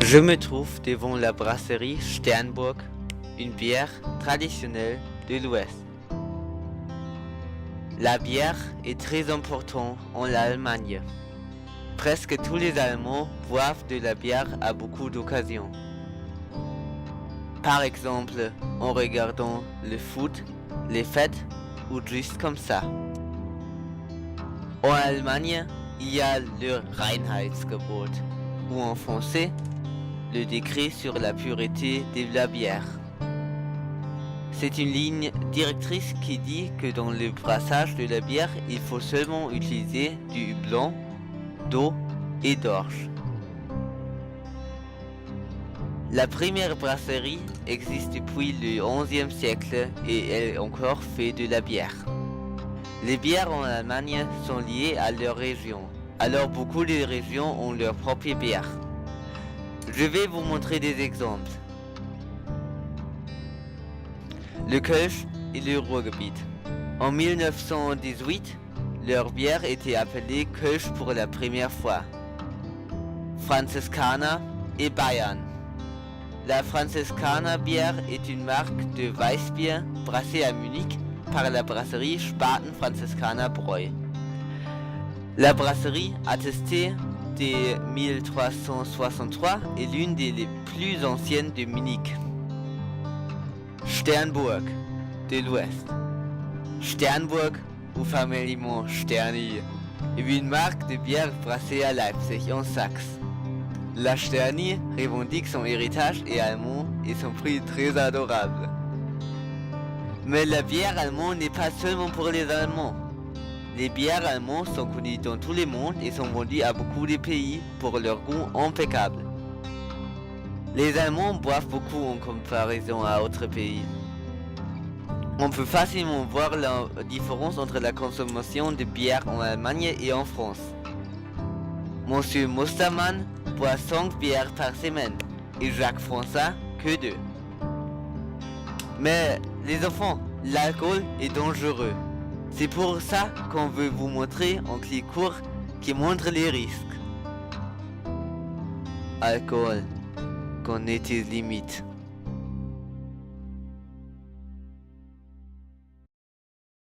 Je me trouve devant la brasserie Sternburg, une bière traditionnelle de l'Ouest. La bière est très importante en Allemagne. Presque tous les Allemands boivent de la bière à beaucoup d'occasions. Par exemple, en regardant le foot, les fêtes ou juste comme ça. En Allemagne, il y a le Reinheitsgebot, ou en français, le décret sur la pureté de la bière. C'est une ligne directrice qui dit que dans le brassage de la bière, il faut seulement utiliser du blanc, d'eau et d'orge. La première brasserie existe depuis le XIe siècle et elle encore fait de la bière. Les bières en Allemagne sont liées à leur région, alors beaucoup de régions ont leur propre bière. Je vais vous montrer des exemples. Le Kölsch et le Ruhrgebiet. En 1918, leur bière était appelée Kölsch pour la première fois. Franziskaner et Bayern. La Franziskaner bière est une marque de Weissbier brassée à Munich par la brasserie Spaten Franziskaner Bräu. La brasserie, attestée de 1363, est l'une des plus anciennes de Munich. Sternburg, de l'Ouest. Sternburg, ou familièrement Sterni, est une marque de bière brassée à Leipzig, en Saxe. La Sterni revendique son héritage et allemand et son prix très adorable. Mais la bière allemande n'est pas seulement pour les Allemands. Les bières allemandes sont connues dans tout le monde et sont vendues à beaucoup de pays pour leur goût impeccable. Les Allemands boivent beaucoup en comparaison à d'autres pays. On peut facilement voir la différence entre la consommation de bière en Allemagne et en France. Monsieur Mustermann boit 5 bières par semaine et Jacques François que 2. Mais les enfants, l'alcool est dangereux. C'est pour ça qu'on veut vous montrer un clip court qui montre les risques. Alcool, connais tes limites.